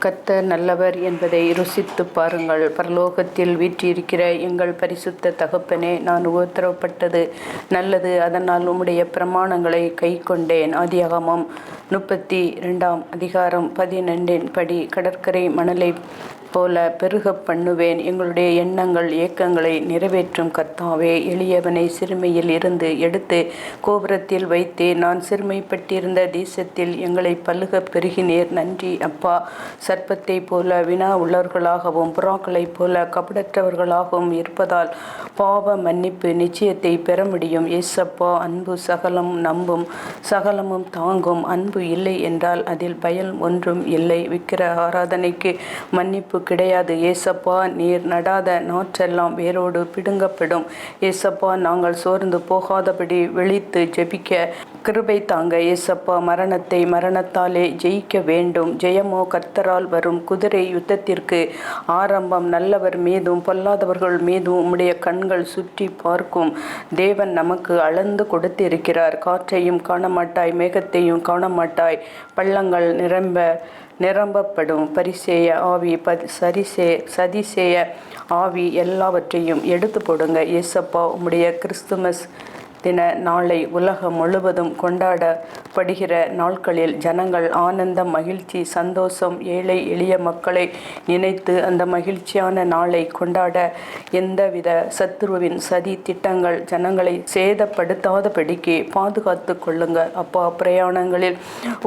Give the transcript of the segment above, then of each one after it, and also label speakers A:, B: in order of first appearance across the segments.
A: கர்த்தர் நல்லவர் என்பதை ருசித்துப் பாருங்கள். பரலோகத்தில் வீற்றிருக்கிற எங்கள் பரிசுத்த தகப்பனே, நான் உத்தரவுப்பட்டது நல்லது, அதனால் உம்முடைய பிரமாணங்களை கைக்கொண்டேன். ஆதியாகமம் 32:12 படி கடற்கரை மணலை போல பெருக பண்ணுவேன். எங்களுடைய எண்ணங்கள் ஏக்கங்களை நிறைவேற்றும் கர்த்தாவே, எளியவனை சிறுமையில் இருந்து எடுத்து கோபுரத்தில் வைத்தே நான் சிறுமைப்பட்டிருந்த தேசத்தில் எங்களை பல்லுக பெருகினேர். நன்றி அப்பா. சர்ப்பத்தை போல வினா உள்ளவர்களாகவும் புறாக்களைப் போல கபடற்றவர்களாகவும் இருப்பதால் பாவ மன்னிப்பு நிச்சயத்தை பெற முடியும். ஏசப்பா, அன்பு சகலம் நம்பும், சகலமும் தாங்கும். அன்பு இல்லை என்றால் அதில் பயன் ஒன்றும் இல்லை. விக்கிர ஆராதனைக்கு மன்னிப்பு கிடையாது. ஏசப்பா, நீர் நடாத நாற்றெல்லாம் வேரோடு பிடுங்கப்படும். ஏசப்பா, நாங்கள் சோர்ந்து போகாதபடி விழித்து ஜெபிக்க கிருபை தாங்க. ஏசப்பா, மரணத்தை மரணத்தாலே ஜெயிக்க வேண்டும். ஜெயமோ கர்த்தரால் வரும். குதிரை யுத்தத்திற்கு ஆரம்பம். நல்லவர் மீதும் பொல்லாதவர்கள் மீதும் உம்முடைய கண்கள் சுற்றி பார்க்கும். தேவன் நமக்கு அளந்து கொடுத்திருக்கிறார். காற்றையும் காணமாட்டாய், மேகத்தையும் காணமாட்டாய். பள்ளங்கள் நிரம்பப்படும். பரிசேய ஆவி, சதிசேய ஆவி எல்லாவற்றையும் எடுத்து போடுங்க. ஏசப்பா, உம்முடைய கிறிஸ்துமஸ் தின நாளை உலகம் முழுவதும் கொண்டாடப்படுகிற நாட்களில் ஜனங்கள் ஆனந்த, மகிழ்ச்சி, சந்தோஷம், ஏழை எளிய மக்களை நினைத்து அந்த மகிழ்ச்சியான நாளை கொண்டாட எந்தவித சத்துருவின் சதி திட்டங்கள் ஜனங்களை சேதப்படுத்தாதபடிக்கு பாதுகாத்து கொள்ளுங்க அப்பா. பிரயாணங்களில்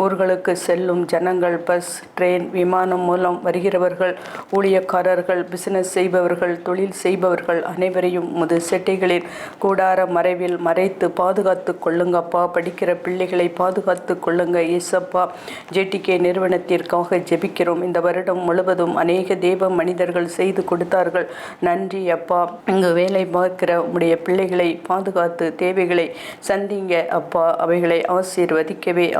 A: ஊர்களுக்கு செல்லும் ஜனங்கள், பஸ், ட்ரெயின், விமானம் மூலம் வருகிறவர்கள், ஊழியக்காரர்கள், பிசினஸ் செய்பவர்கள், தொழில் செய்பவர்கள் அனைவரையும் முது செட்டைகளின் கூடார மறைவில் பாதுகாத்து கொள்ளுங்கப்பா. படிக்கிற பிள்ளைகளை பாதுகாத்து கொள்ளுங்க ஏசப்பா. ஜேடிகே நிறுவனத்திற்காக ஜெபிக்கிறோம். இந்த வருடம் முழுவதும் அநேக தேவ மனிதர்கள் செய்து கொடுத்தார்கள். நன்றி அப்பா. இங்கு வேலை பார்க்கிற உம்முடைய பிள்ளைகளை பாதுகாத்து தேவைகளை சந்திங்க அப்பா. அவைகளை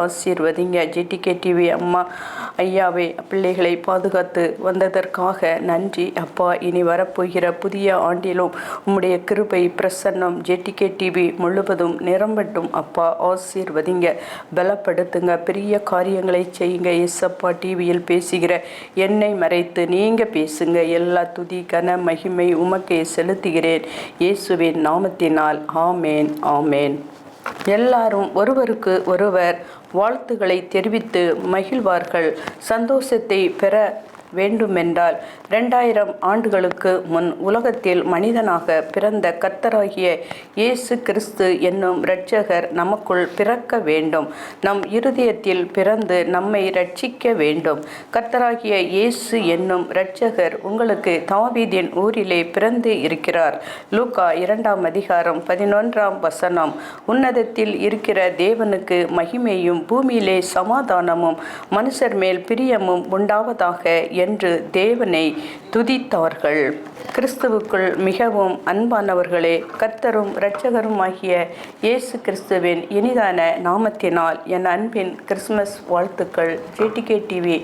A: ஆசீர்வதிங்க. ஜேடிகே டிவி அம்மா ஐயாவை பிள்ளைகளை பாதுகாத்து வந்ததற்காக நன்றி அப்பா. இனி வரப்போகிற புதிய ஆண்டிலும் உம்முடைய கிருபை பிரசன்னம் ஜேடிகே டிவி முழுவதும் நிரம்பட்டும் அப்பா. ஆசீர்வதிங்க, பலப்படுத்துங்க, பெரிய காரியங்களை செய்யுங்க ஏசப்பா. டிவியில் பேசுகிற என்னை மறைத்து நீங்க பேசுங்க. எல்லா துதி கன மகிமை உமக்கே செலுத்துகிறேன் இயேசுவின் நாமத்தினால். ஆமேன், ஆமேன். எல்லாரும் ஒருவருக்கு ஒருவர் வாழ்த்துக்களை தெரிவித்து மகிழ்வார்கள். சந்தோஷத்தை பெற வேண்டுமென்றால் 2000 ஆண்டுகளுக்கு முன் உலகத்தில் மனிதனாக பிறந்த கர்த்தராகிய இயேசு கிறிஸ்து என்னும் இரட்சகர் நமக்குள் பிறக்க வேண்டும். நம் இருதயத்தில் பிறந்து நம்மை இரட்சிக்க வேண்டும். கர்த்தராகிய இயேசு என்னும் இரட்சகர் உங்களுக்கு தாவீதின் ஊரிலே பிறந்து இருக்கிறார். லூக்கா 2:11 உன்னதத்தில் இருக்கிற தேவனுக்கு மகிமையும் பூமியிலே சமாதானமும் மனுஷர் மேல் பிரியமும் உண்டாவதாக என்று தேவனை துதித்தார்கள். கிறிஸ்துவுக்குள் மிகவும் அன்பானவர்களே, கர்த்தரும் இரட்சகருமாகிய இயேசு கிறிஸ்துவின் இனிதான நாமத்தினால் என் அன்பின் கிறிஸ்துமஸ் வாழ்த்துக்கள். ஜேடிகே டிவி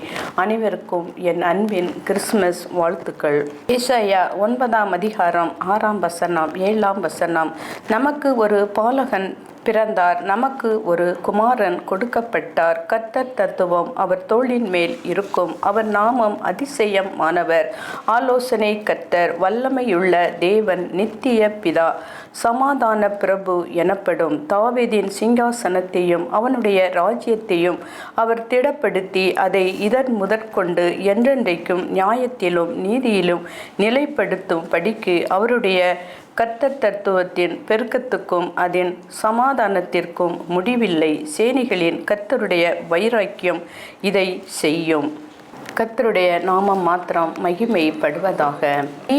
A: அனைவருக்கும் என் அன்பின் கிறிஸ்துமஸ் வாழ்த்துக்கள். ஏசாயா 9:6 நமக்கு ஒரு பாலகன் பிறந்தார், நமக்கு ஒரு குமாரன் கொடுக்கப்பட்டார். கர்த்தர் தத்துவம் அவர் தோளின் மேல் இருக்கும். அவர் நாமம் அதிசயமானவர், ஆலோசனை கர்த்தர், வல்லமையுள்ள தேவன், நித்திய பிதா, சமாதான பிரபு எனப்படும். தாவீதின் சிங்காசனத்தையும் அவனுடைய ராஜ்யத்தையும் அவர் திடப்படுத்தி அதை இதன் முதற்கொண்டு என்றென்றைக்கும் நியாயத்திலும் நீதியிலும் நிலைப்படுத்தும் படிக்கு அவருடைய கர்த்தர் தத்துவத்தின் பெருக்கத்துக்கும் அதன் சமாதானத்திற்கும் முடிவில்லை. சேனைகளின் கர்த்தருடைய வைராக்கியம் இதை செய்யும். கர்த்தருடைய நாமம் மாத்திரம் மகிமைப்படுவதாக.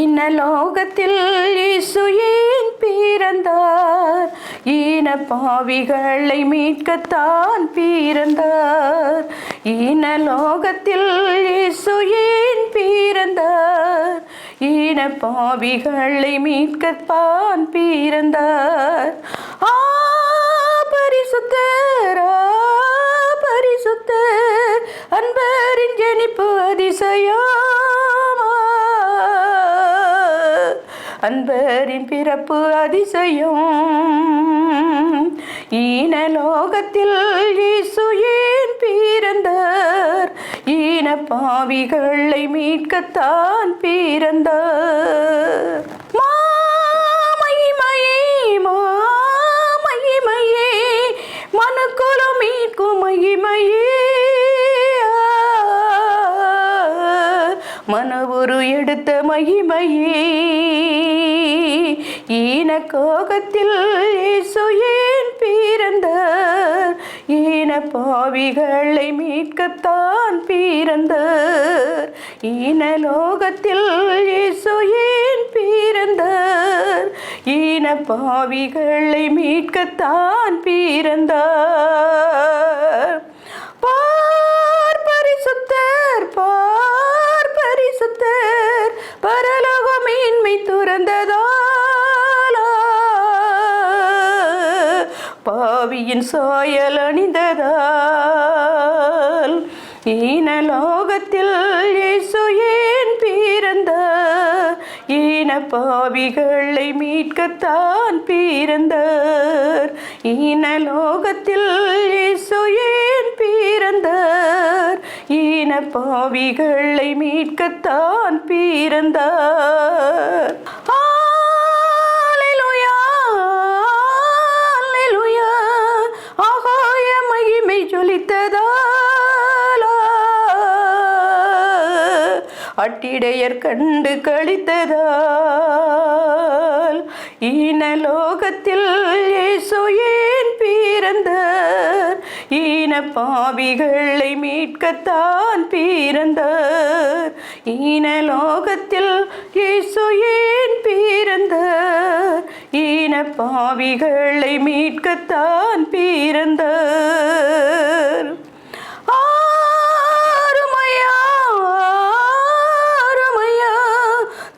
A: இனலோகத்தில் இயேசு ஏன் பிறந்தார்? ஈன பாவிகளை மீட்கத்தான் பிறந்தார். இனலோகத்தில் இயேசு ஏன் பிறந்தார்? ஈன பாவிகளை மீட்கத்தான் பிறந்தார். பரிசுத்தர், பரிசுத்தர், அன்பரின் ஜெனிப்பு அதிசயம், அன்பரின் பிறப்பு அதிசயம். ஈனலோகத்தில் இயேசு ஏன் பிறந்தார்? ஈன ஈன பாவிகளை மீட்கத்தான் பிறந்தார். மாமகிமையே மாமகிமையே மனுக்குலம் மீட்கும் மகிமையே, மனவுரு எடுத்த மகிமையே, ஈனக்காகத்தில் இயேசு ஏன் பிறந்தார். ஈன பாவிகளை மீட்கத்தான் பிறந்தார். ஈனலோகத்தில் இயேசு ஏன் பிறந்தார். ஈன பாவிகளை மீட்கத்தான் பிறந்தார். பார் பரிசுத்தர் பார் பரிசுத்தர் பரலோக மீன்மை துறந்ததால், பாவியின் சாயல் அணிந்ததால், ஈனலோகத்தில் இயேசு ஏன் பிறந்தார். ஈன பாவிகளை மீட்கத்தான் பிறந்தார். ஈனலோகத்தில் இயேசு ஏன் பிறந்தார். ஈன பாவிகளை மீட்கத்தான் பிறந்தார். அல்லேலூயா அல்லேலூயா, ஆகாய மகிமை ஜொலித்ததால், அட்டிடையர் கண்டு களித்ததால், ஈனலோகத்தில் இயேசு ஏன் பிறந்தார். ஈன பாவிகளை மீட்கத்தான் பிறந்தார். ஈனலோகத்தில் இயேசு ஏன் பிறந்தார். ஈன பாவிகளை மீட்கத்தான் பிறந்தார். ஆருமையா ஆருமையா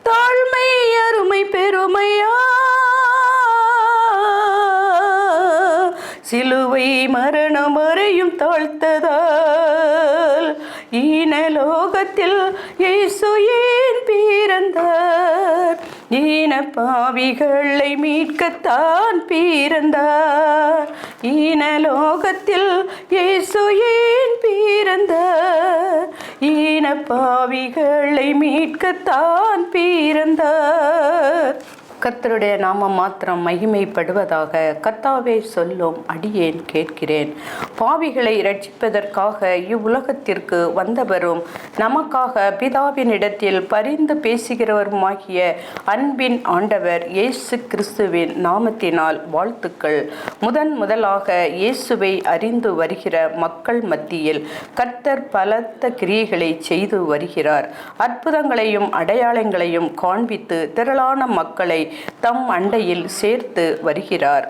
A: தாழ்மை அருமை பெருமையா, சிலுவை மரணம் வரையும் தாழ்த்ததால், ஈனலோகத்தில் இயேசு ஏன் பிறந்தார். ஈன பாவிகளை மீட்கத்தான் பிறந்தார். ஈனலோகத்தில் இயேசு ஏன் பிறந்தார். ஈன பாவிகளை மீட்கத்தான் பிறந்தார். கர்த்தருடைய நாமம் மாத்திரம் மகிமைப்படுவதாக. கர்த்தாவே சொல்லும் அடியேன் கேட்கிறேன். பாவிகளை இரட்சிப்பதற்காக இவ்வுலகத்திற்கு வந்தவரும் நமக்காக பிதாவினிடத்தில் பரிந்து பேசுகிறவருமாகிய அன்பின் ஆண்டவர் இயேசு கிறிஸ்துவின் நாமத்தினால் வாழ்த்துக்கள். முதலாக இயேசுவை அறிந்து வருகிற மக்கள் மத்தியில் கர்த்தர் பலத்த கிரியைகளை செய்து வருகிறார். அற்புதங்களையும் அடையாளங்களையும் காண்பித்து திரளான மக்களை தம் அண்டையில் சேர்த்து வருகிறார்.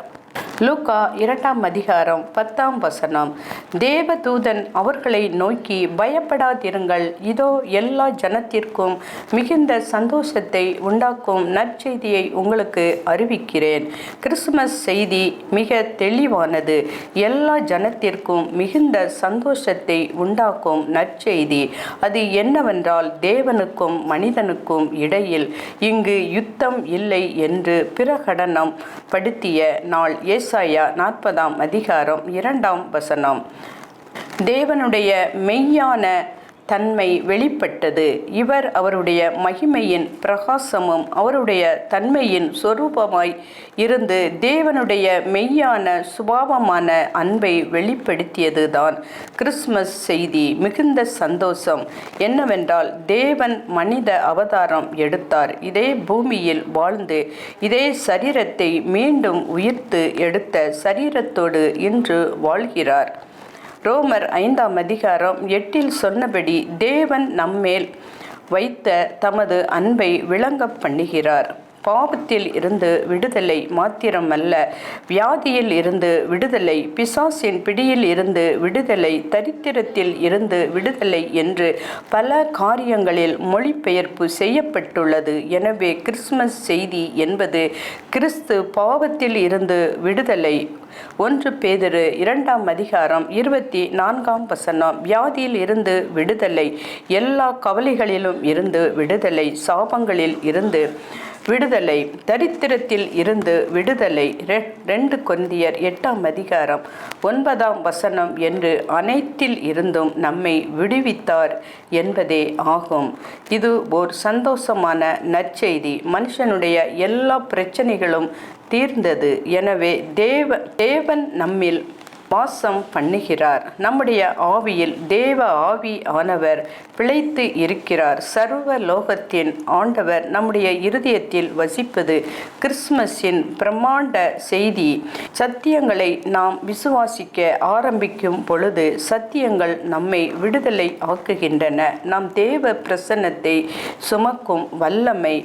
A: லூக்கா 2ஆம் அதிகாரம் 10ஆம் வசனம். தேவதூதன் அவர்களை நோக்கி, பயப்படாதிருங்கள், இதோ எல்லா ஜனத்திற்கும் மிகுந்த சந்தோஷத்தை உண்டாக்கும் நற்செய்தியை உங்களுக்கு அறிவிக்கிறேன். கிறிஸ்துமஸ் செய்தி மிக தெளிவானது. எல்லா ஜனத்திற்கும் மிகுந்த சந்தோஷத்தை உண்டாக்கும் நற்செய்தி. அது என்னவென்றால், தேவனுக்கும் மனிதனுக்கும் இடையில் இங்கு யுத்தம் இல்லை என்று பிரகடனம் படுத்திய நாள். ஏசாயா 40ஆம் அதிகாரம் 2ஆம் வசனம். தேவனுடைய மெய்யான தன்மை வெளிப்பட்டது. இவர் அவருடைய மகிமையின் பிரகாசமும் அவருடைய தன்மையின் சொரூபமாய் இருந்து தேவனுடைய மெய்யான சுபாவமான அன்பை வெளிப்படுத்தியதுதான் கிறிஸ்துமஸ் செய்தி. மிகுந்த சந்தோஷம் என்னவென்றால், தேவன் மனித அவதாரம் எடுத்தார். இதே பூமியில் வாழ்ந்து இதே சரீரத்தை மீண்டும் உயிர்த்து எடுத்த சரீரத்தோடு இன்று வாழ்கிறார். ரோமர் 5ஆம் அதிகாரம் 8இல் சொன்னபடி தேவன் நம்மேல் வைத்த தமது அன்பை விளங்க பண்ணுகிறார். பாவத்தில் இருந்து விடுதலை மாத்திரமல்ல, வியாதியில் இருந்து விடுதலை, பிசாசின் பிடியில் இருந்து விடுதலை, தரித்திரத்தில் இருந்து விடுதலை என்று பல காரியங்களில் மொழிபெயர்ப்பு செய்யப்பட்டுள்ளது. எனவே கிறிஸ்துமஸ் செய்தி என்பது கிறிஸ்து பாவத்தில் இருந்து விடுதலை, 1 பேதுரு 2ஆம் அதிகாரம் 24ஆம் வசனம். வியாதியில் இருந்து விடுதலை, எல்லா கவலைகளிலும் இருந்து விடுதலை, சாபங்களில் இருந்து விடுதலை, தரித்திரத்தில் இருந்து விடுதலை. 2 கொரிந்தியர் 8ஆம் அதிகாரம் 9ஆம் வசனம் என்று அனைத்தில் இருந்தும் நம்மை விடுவித்தார் என்பதே ஆகும். இது ஓர் சந்தோஷமான நற்செய்தி. மனுஷனுடைய எல்லா பிரச்சனைகளும் தீர்ந்தது. எனவே தேவன் நம்மில் வாசம் பண்ணுகிறார். நம்முடைய ஆவியில் தேவ ஆவி ஆனவர் பிழைத்து இருக்கிறார். சர்வ லோகத்தின் ஆண்டவர் நம்முடைய இருதயத்தில் வசிப்பது கிறிஸ்துமஸின் பிரம்மாண்ட செய்தி. சத்தியங்களை நாம் விசுவாசிக்க ஆரம்பிக்கும் பொழுது சத்தியங்கள் நம்மை விடுதலை ஆக்குகின்றன. நாம் தேவ பிரசன்னத்தை சுமக்கும் வல்லமை.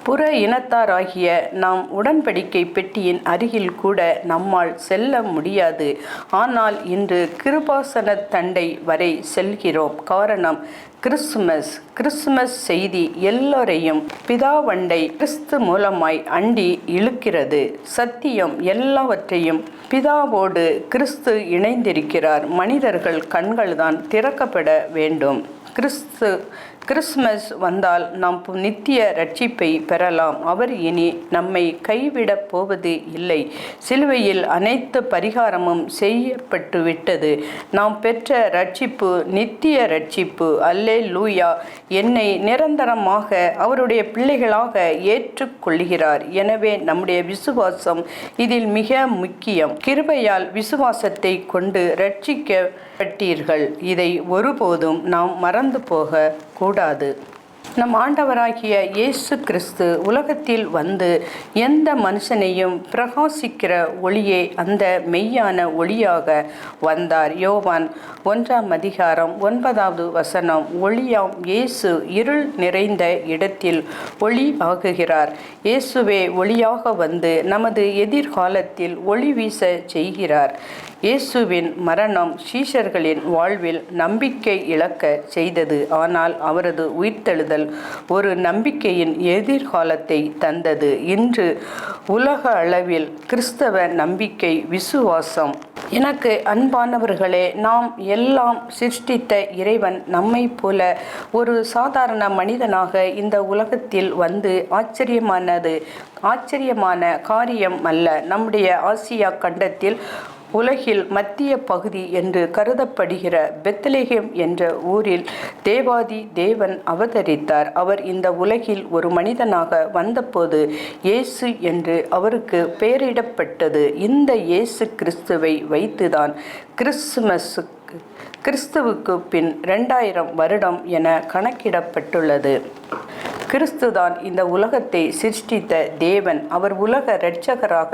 A: புற இனத்தாராகிய நாம் உடன்படிக்கை பெட்டியின் அருகில் கூட நம்மால் செல்ல முடியாது. ஆனால் இன்று கிருபாசன தண்டை வரை செல்கிறோம். காரணம், கிறிஸ்துமஸ் செய்தி எல்லோரையும் பிதாவண்டை கிறிஸ்து மூலமாய் அண்டி இழுக்கிறது. சத்தியம் எல்லாவற்றையும் பிதாவோடு கிறிஸ்து இணைந்திருக்கிறார். மனிதர்கள் கண்கள்தான் திறக்கப்பட வேண்டும். கிறிஸ்துமஸ் வந்தால் நாம் நித்திய ரட்சிப்பை பெறலாம். அவர் இனி நம்மை கைவிடப் போவது இல்லை. சிலுவையில் அனைத்து பரிகாரமும் செய்யப்பட்டுவிட்டது. நாம் பெற்ற ரட்சிப்பு நித்திய ரட்சிப்பு. அல்லேலூயா. என்னை நிரந்தரமாக அவருடைய பிள்ளைகளாக ஏற்றுக்கொள்கிறார். எனவே நம்முடைய விசுவாசம் இதில் மிக முக்கியம். கிருபையால் விசுவாசத்தை கொண்டு ரட்சிக்கப்பட்டீர்கள். இதை ஒருபோதும் நாம் மறந்து போக கூடாது. நம் ஆண்டவராகிய இயேசு கிறிஸ்து உலகத்தில் வந்து எந்த மனுஷனையும் பிரகாசிக்கிற ஒளியே அந்த மெய்யான ஒளியாக வந்தார். யோவான் 1ஆம் அதிகாரம் 9வது வசனம். ஒளியாம் இயேசு இருள் நிறைந்த இடத்தில் ஒளி ஆகுகிறார். இயேசுவே ஒளியாக வந்து நமது எதிர்காலத்தில் ஒளி வீச செய்கிறார். இயேசுவின் மரணம் சீஷர்களின் வாழ்வில் நம்பிக்கை இழக்க செய்தது. ஆனால் அவரது உயிர்த்தெழுதல் ஒரு நம்பிக்கையின் எதிர்காலத்தை தந்தது. இன்று உலக அளவில் கிறிஸ்தவ நம்பிக்கை விசுவாசம். எனக்கு அன்பானவர்களே, நாம் எல்லாம் சிருஷ்டித்த இறைவன் நம்மை போல ஒரு சாதாரண மனிதனாக இந்த உலகத்தில் வந்து ஆச்சரியமான காரியம் அல்ல. நம்முடைய ஆசியா கண்டத்தில் உலகில் மத்திய பகுதி என்று கருதப்படுகிற பெத்லெகேம் என்ற ஊரில் தேவாதி தேவன் அவதரித்தார். அவர் இந்த உலகில் ஒரு மனிதனாக வந்தபோது இயேசு என்று அவருக்கு பெயரிடப்பட்டது. இந்த இயேசு கிறிஸ்துவை வைத்துதான் கிறிஸ்துவுக்கு பின் 2000 வருடம் என கணக்கிடப்பட்டுள்ளது. கிறிஸ்துதான் இந்த உலகத்தை சிருஷ்டித்த தேவன். அவர் உலக இரட்சகராக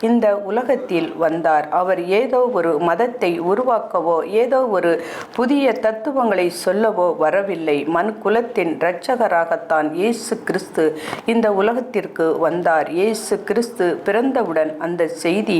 A: இந்த உலகத்தில் வந்தார். அவர் ஏதோ ஒரு மதத்தை உருவாக்கவோ ஏதோ ஒரு புதிய தத்துவங்களை சொல்லவோ வரவில்லை. மனு குலத்தின் இரட்சகராகத்தான் இயேசு கிறிஸ்து இந்த உலகத்திற்கு வந்தார். இயேசு கிறிஸ்து பிறந்தவுடன் அந்த செய்தி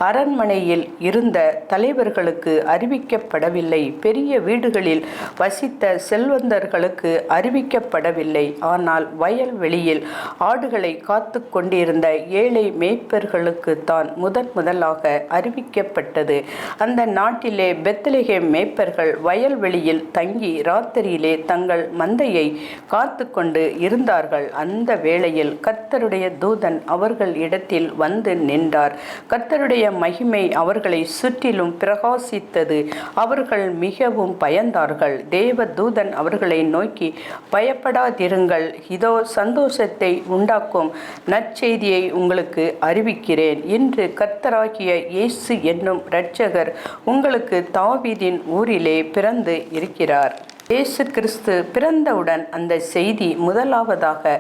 A: அரண்மனையில் இருந்த தலைவர்களுக்கு அறிவிக்கப்படவில்லை. பெரிய வீடுகளில் வசித்த செல்வந்தர்களுக்கு அறிவிக்கப்படவில்லை. ஆனால் வயல்வெளியில் ஆடுகளை காத்து கொண்டிருந்த ஏழை மேய்ப்பர்களுக்கு தான் முதலாக அறிவிக்கப்பட்டது. அந்த நாட்டிலே பெத்லெகேம் மேய்ப்பர்கள் வயல்வெளியில் தங்கி ராத்திரியிலே தங்கள் மந்தையை காத்து கொண்டு இருந்தார்கள். அந்த வேளையில் கர்த்தருடைய தூதன் அவர்கள் இடத்தில் வந்து நின்றார். கர்த்தருடைய மகிமை அவர்களை சுற்றிலும் பிரகாசித்தது. அவர்கள் மிகவும் பயந்தார்கள். தேவ தூதன் அவர்களை நோக்கி, பயப்படாதிருங்கள், இதோ சந்தோஷத்தை உண்டாக்கும் நற்செய்தியை உங்களுக்கு அறிவிக்கிறேன். இன்று கர்த்தராகிய இயேசு என்னும் இரட்சகர் உங்களுக்கு தாவீதின் ஊரிலே பிறந்து இருக்கிறார். இயேசு கிறிஸ்து பிறந்தவுடன் அந்த செய்தி முதலாவதாக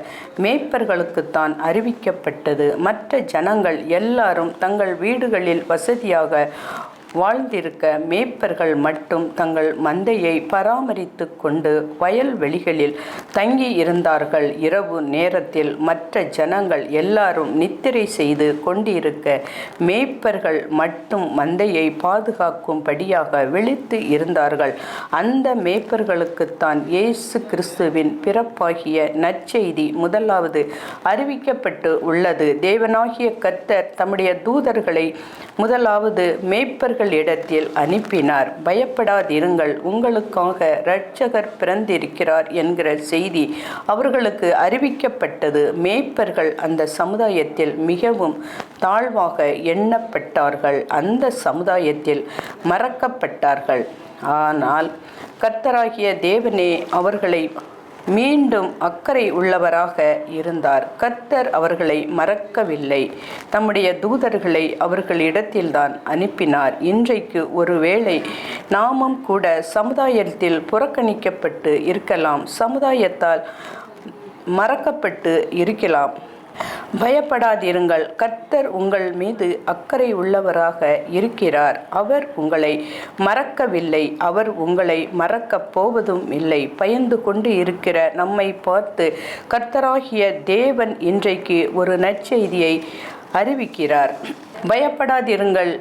A: மேய்ப்பர்களுக்குத்தான் அறிவிக்கப்பட்டது. மற்ற ஜனங்கள் எல்லாரும் தங்கள் வீடுகளில் வசதியாக வாழ்ந்திருக்க மேய்ப்பர்கள் மட்டும் தங்கள் மந்தையை பராமரித்து கொண்டு வயல்வெளிகளில் தங்கி இருந்தார்கள். இரவு நேரத்தில் மற்ற ஜனங்கள் எல்லாரும் நித்திரை செய்து கொண்டிருக்க மேய்ப்பர்கள் மட்டும் மந்தையை பாதுகாக்கும்படியாக விழித்து இருந்தார்கள். அந்த மேய்ப்பர்களுக்குத்தான் இயேசு கிறிஸ்துவின் பிறப்பாகிய நற்செய்தி முதலாவது அறிவிக்கப்பட்டு உள்ளது. தேவனாகிய கர்த்தர் தம்முடைய தூதர்களை முதலாவது மேய்ப்பர்களிடத்தில் அனுப்பினார். பயப்படாதிருங்கள், உங்களுக்காக இரட்சகர் பிறந்திருக்கிறார் என்கிற செய்தி அவர்களுக்கு அறிவிக்கப்பட்டது. மேய்ப்பர்கள் அந்த சமுதாயத்தில் மிகவும் தாழ்வாக எண்ணப்பட்டார்கள். அந்த சமுதாயத்தில் மறக்கப்பட்டார்கள். ஆனால் கர்த்தராகிய தேவனே அவர்களை மீண்டும் அக்கறை உள்ளவராக இருந்தார். கர்த்தர் அவர்களை மறக்கவில்லை. தம்முடைய தூதர்களை அவர்களிடத்தில்தான் அனுப்பினார். இன்றைக்கு ஒருவேளை நாமும் கூட சமுதாயத்தில் புறக்கணிக்கப்பட்டு இருக்கலாம், சமுதாயத்தால் மறக்கப்பட்டு இருக்கலாம். பயப்படாதிருங்கள், கர்த்தர் உங்கள் மீது அக்கறை உள்ளவராக இருக்கிறார். அவர் உங்களை மறக்கவில்லை, அவர் உங்களை மறக்கப் போவதும் இல்லை. பயந்து கொண்டு இருக்கிற நம்மை பார்த்து கர்த்தராகிய தேவன் இன்றைக்கு ஒரு நற்செய்தியை அறிவிக்கிறார். பயப்படாதிருங்கள்,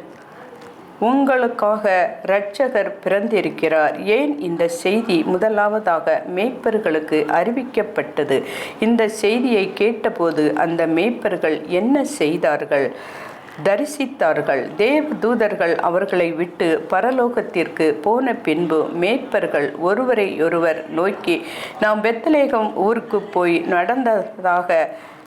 A: உங்களுக்காக இரட்சகர் பிறந்திருக்கிறார். ஏன் இந்த செய்தி முதலாவதாக மேய்ப்பர்களுக்கு அறிவிக்கப்பட்டது? இந்த செய்தியை கேட்டபோது அந்த மேய்ப்பர்கள் என்ன செய்தார்கள்? தரிசித்தார்கள். தேவ தூதர்கள் அவர்களை விட்டு பரலோகத்திற்கு போன பின்பு மேய்ப்பர்கள் ஒருவரையொருவர் நோக்கி, நாம் பெத்லகேம் ஊருக்கு போய் நடந்ததாக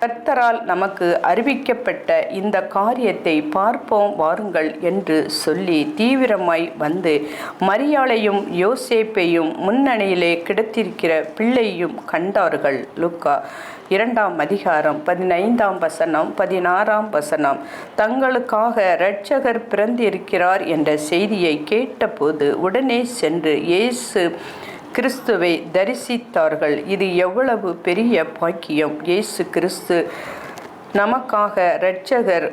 A: கர்த்தரால் நமக்கு அறிவிக்கப்பட்ட இந்த காரியத்தை பார்ப்போம் வாருங்கள் என்று சொல்லி தீவிரமாய் வந்து மரியாளையும் யோசேப்பையும் முன்னணியிலே கிடத்திருக்கிற பிள்ளையும் கண்டார்கள். லூக்கா 2ஆம் அதிகாரம் 15ஆம் வசனம் 16ஆம் வசனம். தங்களுக்காக இரட்சகர் பிறந்திருக்கிறார் என்ற செய்தியை கேட்டபோது உடனே சென்று இயேசு கிறிஸ்துவை தரிசித்தார்கள். இது எவ்வளவு பெரிய பாக்கியம்! இயேசு கிறிஸ்து நமக்காக இரட்சகர்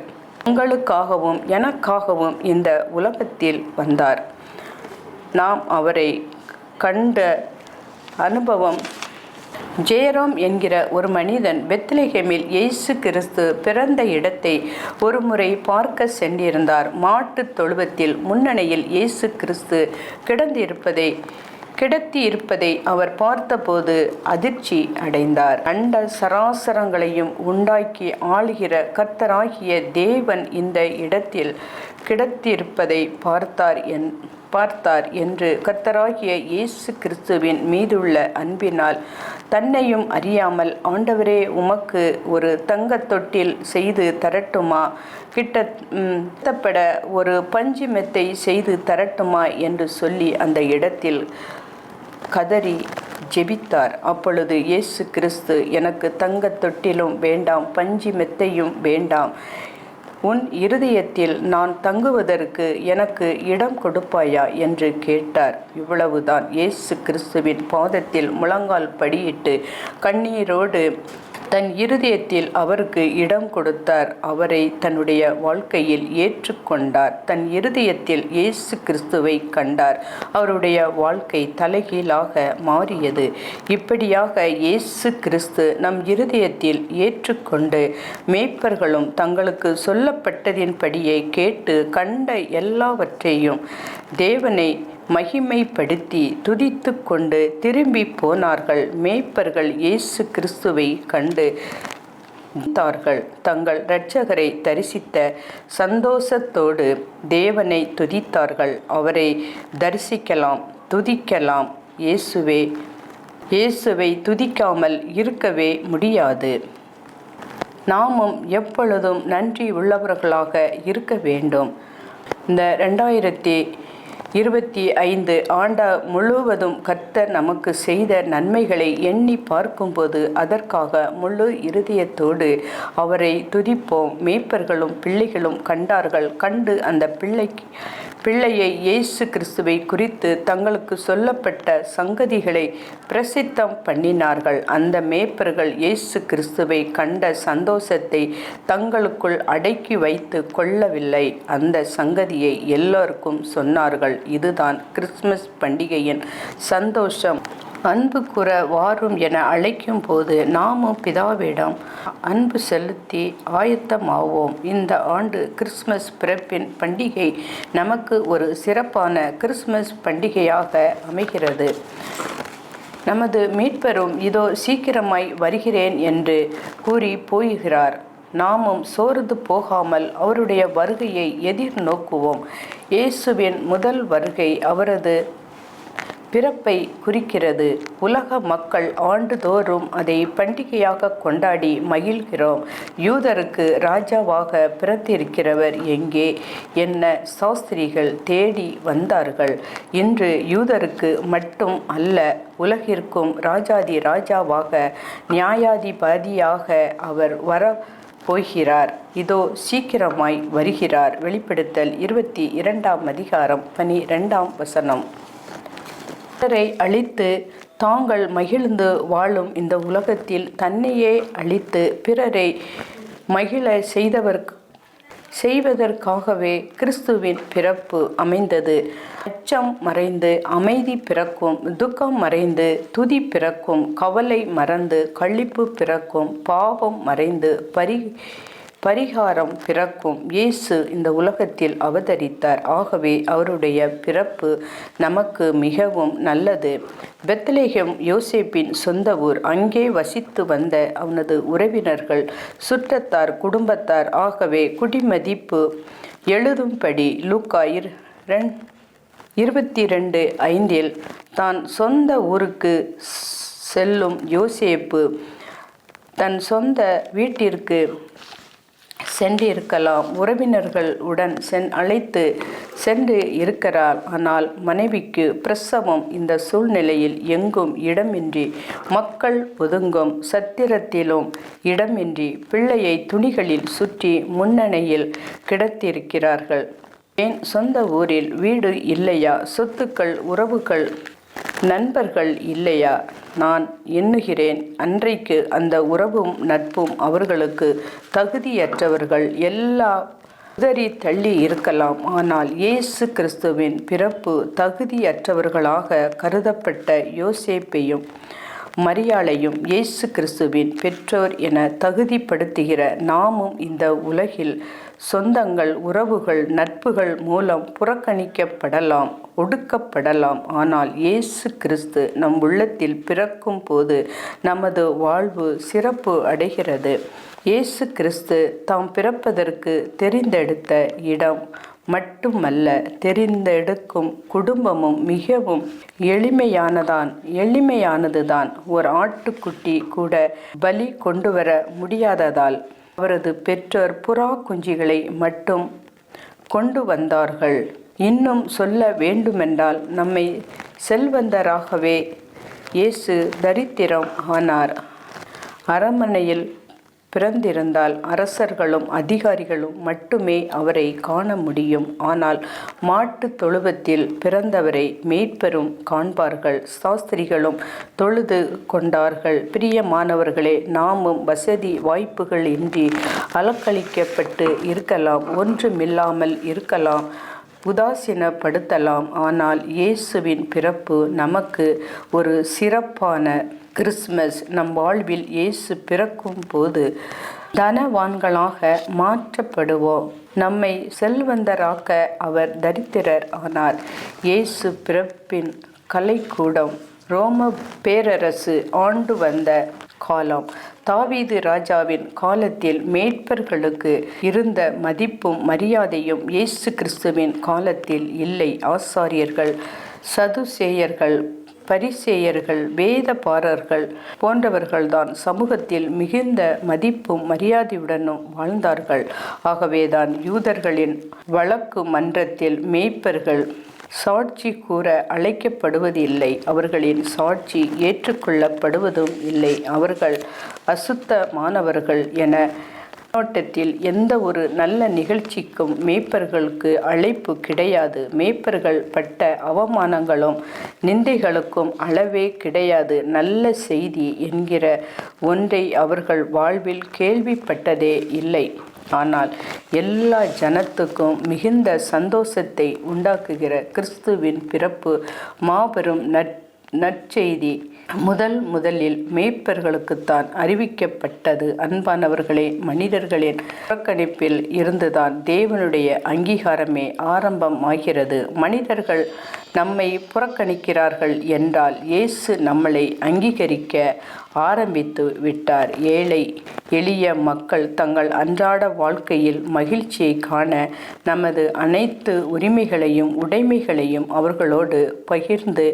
A: உங்களுக்காகவும் எனக்காகவும் இந்த உலகத்தில் வந்தார். நாம் அவரை கண்ட அனுபவம். ஜெயராம் என்கிற ஒரு மனிதன் பெத்லகேமில் இயேசு கிறிஸ்து பிறந்த இடத்தை ஒரு முறை பார்க்க சென்றிருந்தார். மாட்டுத் தொழுவத்தில் முன்னணியில் இயேசு கிறிஸ்து கிடத்தி இருப்பதை அவர் பார்த்தபோது அதிர்ச்சி அடைந்தார். அண்ட சராசரங்களையும் உண்டாக்கி ஆளுகிற கர்த்தராகிய தேவன் இந்த இடத்தில் கிடத்தியிருப்பதை பார்த்தார் என்று கர்த்தராகிய இயேசு கிறிஸ்துவின் மீதுள்ள அன்பினால் தன்னையும் அறியாமல், ஆண்டவரே, உமக்கு ஒரு தங்கத் தொட்டில் செய்து தரட்டுமா, கிட்டப்பட ஒரு பஞ்சு மெத்தை செய்து தரட்டுமா என்று சொல்லி அந்த இடத்தில் கதறி ஜெபித்தார். அப்பொழுது இயேசு கிறிஸ்து, எனக்கு தங்கத் தொட்டிலும் வேண்டாம், பஞ்சு மெத்தையும் வேண்டாம், உன் இருதயத்தில் நான் தங்குவதற்கு எனக்கு இடம் கொடுப்பாயா என்று கேட்டார். இவ்வளவுதான். இயேசு கிறிஸ்துவின் பாதத்தில் முழங்கால் படியிட்டு கண்ணீரோடு தன் இருதயத்தில் அவருக்கு இடம் கொடுத்தார். அவரை தன்னுடைய வாழ்க்கையில் ஏற்றுக்கொண்டார். தன் இருதயத்தில் இயேசு கிறிஸ்துவை கண்டார். அவருடைய வாழ்க்கை தலைகீழாக மாறியது. இப்படியாக இயேசு கிறிஸ்து நம் இருதயத்தில் ஏற்றுக்கொண்டு மேய்ப்பர்களும் தங்களுக்கு சொல்லப்பட்டதின்படியே கேட்டு கண்ட எல்லாவற்றையும் தேவனை மகிமைப்படுத்தி துதித்து கொண்டு திரும்பி போனார்கள். மேய்ப்பர்கள் இயேசு கிறிஸ்துவை கண்டு தங்கள் இரட்சகரை தரிசித்த சந்தோஷத்தோடு தேவனை துதித்தார்கள். அவரை தரிசிக்கலாம், துதிக்கலாம். இயேசுவை துதிக்காமல் இருக்கவே முடியாது. நாமும் எப்பொழுதும் நன்றி உள்ளவர்களாக இருக்க வேண்டும். இந்த 2025 ஆண்டு முழுவதும் கர்த்தர் நமக்கு செய்த நன்மைகளை எண்ணி பார்க்கும்போது அதற்காக முழு இருதயத்தோடு அவரை துதிப்போம். மேய்ப்பர்களும் பிள்ளைகளும் கண்டார்கள். கண்டு அந்த பிள்ளையை இயேசு கிறிஸ்துவை குறித்து தங்களுக்கு சொல்லப்பட்ட சங்கதிகளை பிரசித்தம் பண்ணினார்கள். அந்த மேய்ப்பர்கள் இயேசு கிறிஸ்துவை கண்ட சந்தோஷத்தை தங்களுக்குள் அடக்கி வைத்து கொள்ளவில்லை. அந்த சங்கதியை எல்லோருக்கும் சொன்னார்கள். இதுதான் கிறிஸ்துமஸ் பண்டிகையின் சந்தோஷம். அன்பு கூற வாரும் என அழைக்கும் போது நாமும் பிதாவிடம் அன்பு செலுத்தி ஆயத்தமாவோம். இந்த ஆண்டு கிறிஸ்துமஸ் பிறப்பின் பண்டிகை நமக்கு ஒரு சிறப்பான கிறிஸ்துமஸ் பண்டிகையாக அமைகிறது. நமது மீட்பரும் இதோ சீக்கிரமாய் வருகிறேன் என்று கூறி போகிறார். நாமும் சோர்ந்து போகாமல் அவருடைய வருகையை எதிர்நோக்குவோம். இயேசுவின் முதல் வருகை அவரது பிறப்பை குறிக்கிறது. உலக மக்கள் ஆண்டுதோறும் அதை பண்டிகையாக கொண்டாடி மகிழ்கிறோம். யூதருக்கு ராஜாவாக பிறந்திருக்கிறவர் எங்கே என்ன சாஸ்திரிகள் தேடி வந்தார்கள். இன்று யூதருக்கு மட்டும் அல்ல, உலகிற்கும் ராஜாதி ராஜாவாக நியாயாதிபதியாக அவர் போகிறார். இதோ சீக்கிரமாய் வருகிறார். வெளிப்படுத்தல் 22 அதிகாரம் 12 பிறரை அழித்து தாங்கள் மகிழ்ந்து வாழும் இந்த உலகத்தில் தன்னையே அழித்து பிறரை மகிழ செய்வதற்காகவே கிறிஸ்துவின் பிறப்பு அமைந்தது. அச்சம் மறைந்து அமைதி பிறக்கும், துக்கம் மறைந்து துதி பிறக்கும், கவலை மறந்து களிப்பு பிறக்கும், பாவம் மறைந்து பரிகாரம் பிறக்கும். இயேசு இந்த உலகத்தில் அவதரித்தார். ஆகவே அவருடைய பிறப்பு நமக்கு மிகவும் நல்லது. பெத்லகேம் யோசேப்பின் சொந்த ஊர். அங்கே வசித்து வந்த அவனது உறவினர்கள், சுற்றத்தார், குடும்பத்தார் ஆகவே குடிமதிப்பு எழுதும்படி லூக்கா 22:5 தான் சொந்த ஊருக்கு செல்லும் யோசேப்பு தன் சொந்த வீட்டிற்கு சென்றிருக்கலாம். உறவினர்கள் உடன் அழைத்து சென்று இருக்கிறார். ஆனால் மனைவிக்கு பிரசவம். இந்த சூழ்நிலையில் எங்கும் இடமின்றி, மக்கள் ஒதுங்கும் சத்திரத்திலும் இடமின்றி பிள்ளையை துணிகளில் சுற்றி முன்னணியில் கிடத்திருக்கிறார்கள். ஏன் சொந்த ஊரில் வீடு இல்லையா? சொத்துக்கள், உறவுகள், நண்பர்கள் இல்லையா? நான் எண்ணுகிறேன், அன்றைக்கு அந்த உறவும் நட்பும் அவர்களுக்கு தகுதியற்றவர்கள் எல்லா உதறி தள்ளி இருக்கலாம். ஆனால் இயேசு கிறிஸ்துவின் பிறப்பு தகுதியற்றவர்களாக கருதப்பட்ட யோசேப்பையும் மரியாளையும் இயேசு கிறிஸ்துவின் பெற்றோர் என தகுதிப்படுத்துகிற நாமும் இந்த உலகில் சொந்தங்கள், உறவுகள், நட்புகள் மூலம் புறக்கணிக்கப்படலாம், ஒடுக்கப்படலாம். ஆனால் இயேசு கிறிஸ்து நம் உள்ளத்தில் பிறக்கும் போது நமது வாழ்வு சிறப்பு அடைகிறது. இயேசு கிறிஸ்து தாம் பிறப்பதற்கு தெரிந்தெடுத்த இடம் மட்டுமல்ல, தெரிந்தெடுக்கும் குடும்பமும் மிகவும் எளிமையானதுதான். ஒரு ஆட்டுக்குட்டி கூட பலி கொண்டு வர முடியாததால் அவரது பெற்றோர் புறா குஞ்சுகளை மட்டும் கொண்டு வந்தார்கள். இன்னும் சொல்ல வேண்டுமென்றால் நம்மை செல்வந்தராகவே இயேசு தரித்திரம் ஆனார். அரண்மனையில் பிறந்திருந்தால் அரசர்களும் அதிகாரிகளும் மட்டுமே அவரை காண முடியும். ஆனால் மாட்டுத் தொழுவத்தில் பிறந்தவரை மேய்ப்பரும் காண்பார்கள், சாஸ்திரிகளும் தொழுது கொண்டார்கள். பிரியமானவர்களே, நாமும் வசதி வாய்ப்புகள் இன்றி அலக்களிக்கப்பட்டு இருக்கலாம், ஒன்றுமில்லாமல் இருக்கலாம், உதாசீனப்படுத்தலாம். ஆனால் இயேசுவின் பிறப்பு நமக்கு ஒரு சிறப்பான கிறிஸ்மஸ். நம் வாழ்வில் இயேசு பிறக்கும் போது தனவான்களாக மாற்றப்படுவோம். நம்மை செல்வந்தராக்க அவர் தரித்திரர் ஆனார். இயேசு பிறப்பின் கலைக்கூடம் ரோம பேரரசு ஆண்டு வந்த காலம். தாவீது ராஜாவின் காலத்தில் மேய்ப்பர்களுக்கு இருந்த மதிப்பும் மரியாதையும் இயேசு கிறிஸ்துவின் காலத்தில் இல்லை. ஆசாரியர்கள், சதுசேயர்கள், பரிசேயர்கள், வேதபாரர்கள் போன்றவர்கள்தான் சமூகத்தில் மிகுந்த மதிப்பும் மரியாதையுடனும் வாழ்ந்தார்கள். ஆகவேதான் யூதர்களின் வழக்கு மன்றத்தில் மேய்ப்பர்கள் சாட்சி கூற அழைக்கப்படுவதில்லை. அவர்களின் சாட்சி ஏற்றுக்கொள்ளப்படுவதும் இல்லை. அவர்கள் அசுத்தமானவர்கள் என கண்ணோட்டத்தில் எந்த ஒரு நல்ல நிகழ்ச்சிக்கும் மேய்ப்பர்களுக்கு அழைப்பு கிடையாது. மேய்ப்பர்கள் பட்ட அவமானங்களும் நிந்தைகளுக்கும் அளவே கிடையாது. நல்ல செய்தி என்கிற ஒன்றை அவர்கள் வாழ்வில் கேள்விப்பட்டதே இல்லை. ஆனால் எல்லா ஜனத்துக்கும் மிகுந்த சந்தோஷத்தை உண்டாக்குகிற கிறிஸ்துவின் பிறப்பு மாபெரும் நற்செய்தி முதலில் மேய்ப்பர்களுக்குத்தான் அறிவிக்கப்பட்டது. அன்பானவர்களே, மனிதர்களின் புறக்கணிப்பில் இருந்துதான் தேவனுடைய அங்கீகாரமே ஆரம்பமாகிறது. மனிதர்கள் நம்மை புறக்கணிக்கிறார்கள் என்றால் இயேசு நம்மளை அங்கீகரிக்க ஆரம்பித்து விட்டார். ஏழை எளிய மக்கள் தங்கள் அன்றாட வாழ்க்கையில் மகிழ்ச்சியை காண நமது அனைத்து உரிமைகளையும் உடைமைகளையும் அவர்களோடு பகிர்ந்து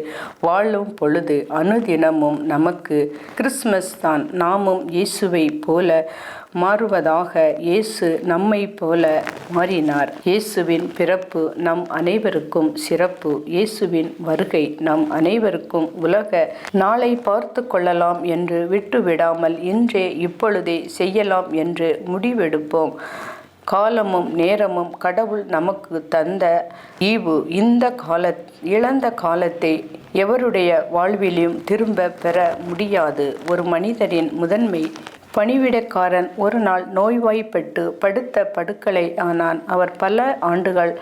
A: வாழும் பொழுது அனுதினமும் நமக்கு கிறிஸ்மஸ் தான். நாமும் இயேசுவை போல மாறுவதாக. இயேசு நம்மை போல மாறினார். இயேசுவின் பிறப்பு நம் அனைவருக்கும் சிறப்பு. இயேசுவின் வருகை நம் அனைவருக்கும் உலக நாளை பார்த்து கொள்ளலாம் என்று விட்டுவிடாமல் இன்றே இப்பொழுதே செய்யலாம் என்று முடிவெடுப்போம். காலமும் நேரமும் கடவுள் நமக்கு தந்த ஈவு. இந்த இழந்த காலத்தை எவருடைய வாழ்விலும் திரும்ப பெற முடியாது. ஒரு மனிதரின் முதன்மை பணிவிடைக்காரன் ஒரு நாள் நோய்வாய்ப்பட்டு படுத்த படுக்கலை ஆனான். அவர் பல ஆண்டுகள்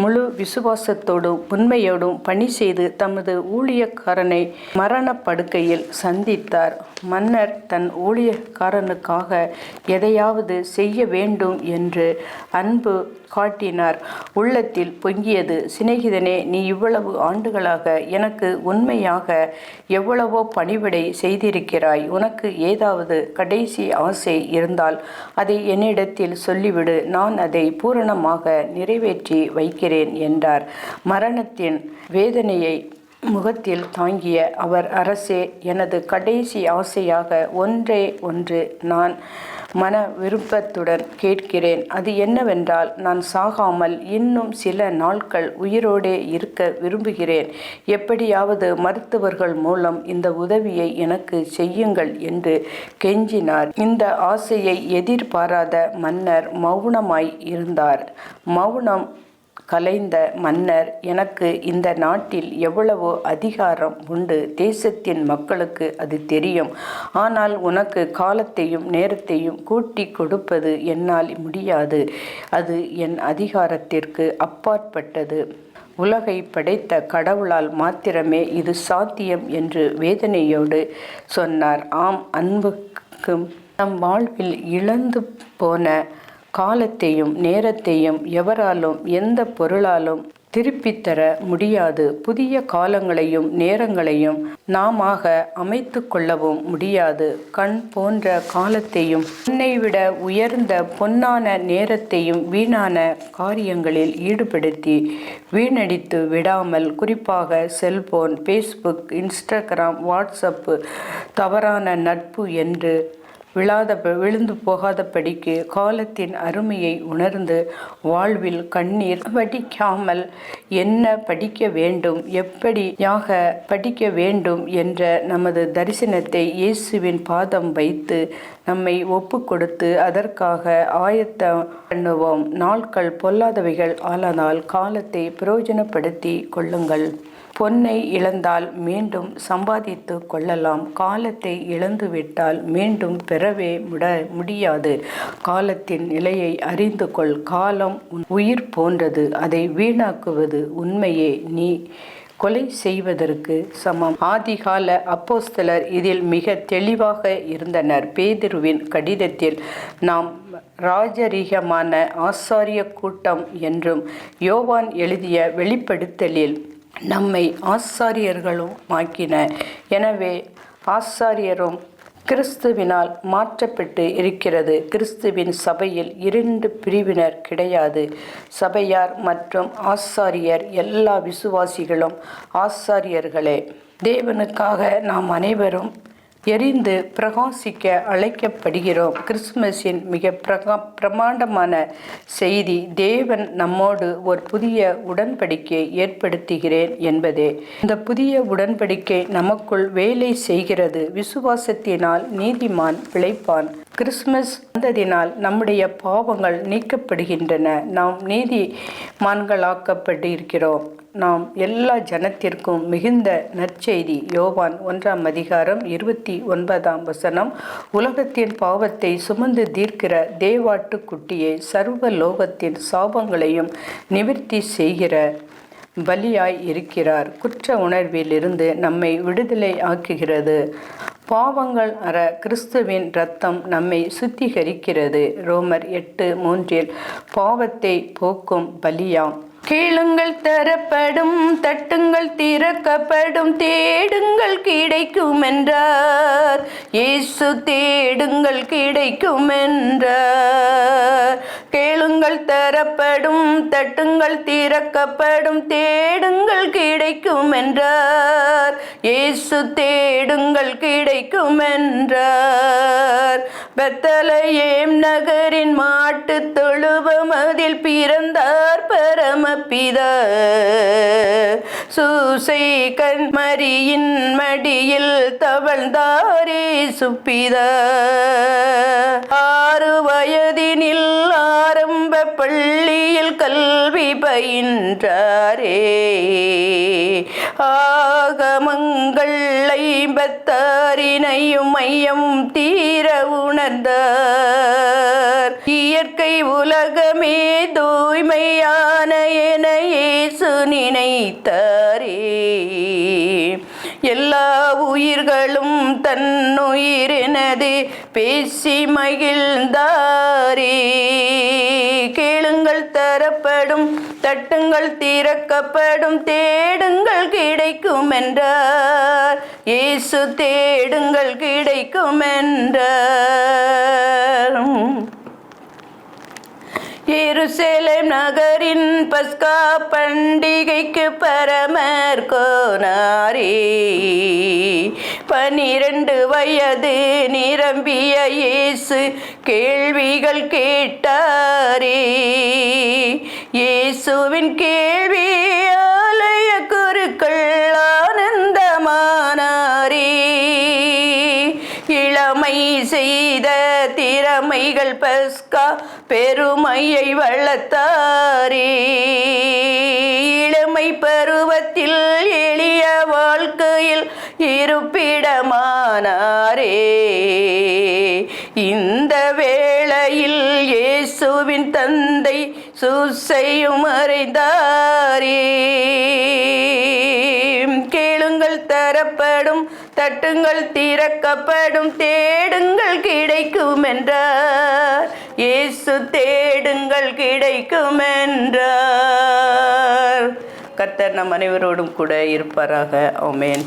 A: முழு விசுவாசத்தோடும் உண்மையோடும் பணி செய்து தமது ஊழியக்காரனை மரண படுக்கையில் சந்தித்தார். மன்னர் தன் ஊழியக்காரனுக்காக எதையாவது செய்ய வேண்டும் என்று அன்பு காட்டினார். உள்ளத்தில் பொங்கியது, சிநேகிதனே, நீ இவ்வளவு ஆண்டுகளாக எனக்கு உண்மையாக எவ்வளவோ பணிவிடை செய்திருக்கிறாய். உனக்கு ஏதாவது கடைசி ஆசை இருந்தால் அதை என்னிடத்தில் சொல்லிவிடு, நான் அதை பூரணமாக நிறைவேற்றி வைக்கிறேன் என்றார். மரணத்தின் வேதனையை முகத்தில் தாங்கிய அவர், அரசே, எனது கடைசி ஆசையாக ஒன்று நான் மன விருப்பத்துடன் கேட்கிறேன். அது என்னவென்றால், நான் சாகாமல் இன்னும் சில நாட்கள் உயிரோடே இருக்க விரும்புகிறேன். எப்படியாவது மருத்துவர்கள் மூலம் இந்த உதவியை எனக்கு செய்யுங்கள் என்று கெஞ்சினார். இந்த ஆசையை எதிர்பாராத மன்னர் மௌனமாய் இருந்தார். மௌனம் கலைந்த மன்னர், எனக்கு இந்த நாட்டில் எவ்வளவோ அதிகாரம் உண்டு. தேசத்தின் மக்களுக்கு அது தெரியும். ஆனால் உனக்கு காலத்தையும் நேரத்தையும் கூட்டி கொடுப்பது என்னால் முடியாது. அது என் அதிகாரத்திற்கு அப்பாற்பட்டது. உலகை படைத்த கடவுளால் மாத்திரமே இது சாத்தியம் என்று வேதனையோடு சொன்னார். ஆம், அன்புக்கும் நம் வாழ்வில் இழந்து போன காலத்தையும் நேரத்தையும் எவராலும் எந்த பொருளாலும் திருப்பித்தர முடியாது. புதிய காலங்களையும் நேரங்களையும் நாமாக அமைத்து கொள்ளவும் முடியாது. கண் போன்ற காலத்தையும் பொன்னை விட உயர்ந்த பொன்னான நேரத்தையும் வீணான காரியங்களில் ஈடுபடுத்தி வீணடித்து விடாமல், குறிப்பாக செல்போன், ஃபேஸ்புக், இன்ஸ்டாகிராம், வாட்ஸ்அப்பு, தவறான நட்பு என்று விழுந்து போகாதபடிக்கு காலத்தின் அருமையை உணர்ந்து வாழ்வில் கண்ணீர் வடிக்காமல் என்ன படிக்க வேண்டும், எப்படியாக படிக்க வேண்டும் என்ற நமது தரிசனத்தை இயேசுவின் பாதம் வைத்து நம்மை ஒப்பு கொடுத்து அதற்காக ஆயத்தம் பண்ணுவோம். நாட்கள் பொல்லாதவைகள் ஆனதால் காலத்தை பிரயோஜனப்படுத்தி கொள்ளுங்கள். பொன்னை இழந்தால் மீண்டும் சம்பாதித்து கொள்ளலாம். காலத்தை இழந்துவிட்டால் மீண்டும் பெறவே முடியாது. காலத்தின் நிலையை அறிந்து கொள். காலம் உயிர் போன்றது. அதை வீணாக்குவது உண்மையே நீ கொலை செய்வதற்கு சமம். ஆதிகால அப்போஸ்தலர் இதில் மிக தெளிவாக இருந்தனர். பேதுருவின் கடிதத்தில் நாம் ராஜரீகமான ஆசாரிய கூட்டம் என்றும், யோவான் எழுதிய வெளிப்படுத்தலில் நம்மை ஆசாரியர்களும் ஆக்கின. எனவே ஆசாரியரும் கிறிஸ்துவினால் மாற்றப்பட்டு இருக்கிறது. கிறிஸ்துவின் சபையில் 2 பிரிவினர் கிடையாது. சபையார் மற்றும் ஆசாரியர். எல்லா விசுவாசிகளும் ஆசாரியர்களே. தேவனுக்காக நாம் அனைவரும் எரிந்து பிரகாசிக்க அழைக்கப்படுகிறோம். கிறிஸ்துமஸின் மிக பிரமாண்டமான செய்தி தேவன் நம்மோடு ஒரு புதிய உடன்படிக்கை ஏற்படுத்துகிறேன் என்பதே. இந்த புதிய உடன்படிக்கை நமக்குள் வேலை செய்கிறது. விசுவாசத்தினால் நீதிமான் பிழைப்பான். கிறிஸ்துமஸ் வந்ததினால் நம்முடைய பாவங்கள் நீக்கப்படுகின்றன. நாம் நீதிமான்களாக்கப்பட்டிருக்கிறோம். நாம் எல்லா ஜனத்திற்கும் மிகுந்த நற்செய்தி. யோவான் 1:29 உலகத்தின் பாவத்தை சுமந்து தீர்க்கிற தேவாட்டுக்குட்டியை சர்வ லோகத்தின் சாபங்களையும் நிவர்த்தி செய்கிற பலியாய் இருக்கிறார். குற்ற உணர்விலிருந்து நம்மை விடுதலை ஆக்குகிறது. பாவங்கள் அற கிறிஸ்துவின் இரத்தம் நம்மை சுத்திகரிக்கிறது. ரோமர் 8:3 பாவத்தை போக்கும் பலியாம். கேளுங்கள் தரப்படும், தட்டுங்கள் திறக்கப்படும், தேடுங்கள் கிடைக்கும் என்றார் இயேசு. தேடுங்கள் கிடைக்கும் என்றார். கேளுங்கள் தரப்படும், தட்டுங்கள் திறக்கப்படும், தேடுங்கள் கிடைக்கும் என்றார் இயேசு. தேடுங்கள் கிடைக்கும் என்றார். பெத்லகேம் நகரின் மாட்டு தொழுவம் அதில் பிறந்தார் பரமபிதா. சூசை கன்மரியின் மடியில் தவழ்ந்தாரே சுப்பிதா. 6 வயதினில் ஆரம்ப பள்ளியில் கல்வி பயின்றாரே. ஆகமங்கள் 56 மையம் தீர உணர்ந்தார். இயற்கை உலகமே தூய்மையான என இயேசு நினைத்தாரே. எல்லா உயிர்களும் தன்னுயிரெனது பேசி மகிழ்ந்தாரே. கேளுங்கள் தரப்படும், தட்டுங்கள் திறக்கப்படும், தேடுங்கள் கிடைக்கும் என்றார் இயேசு. தேடுங்கள் கிடைக்கும் என்றார். எருசலேம் நகரின் பஸ்கா பண்டிகைக்கு பரமர் கோனாரே. 12 வயது நிரம்பிய இயேசு கேள்விகள் கேட்டாரே. இயேசுவின் கேள்வி ஆலய குருக்கள் ஆனந்தமானாரே. இளமை செய்த திறமைகள் பஸ்கா பெருமையை வளர்த்தாரே. இளமை பருவத்தில் எளிய வாழ்க்கையில் இருப்பிடமானாரே. இந்த வேளையில் இயேசுவின் தந்தை சூசையும் அறிந்தாரே. கேளுங்கள் தரப்படும், தட்டுங்கள் திறக்கப்படும், தேடுங்கள் கிடைக்கும் என்றார் இயேசு. தேடுங்கள் கிடைக்கும் என்றார். கர்த்தர் நம் அனைவரோடும் கூட இருப்பாராக. ஆமென்.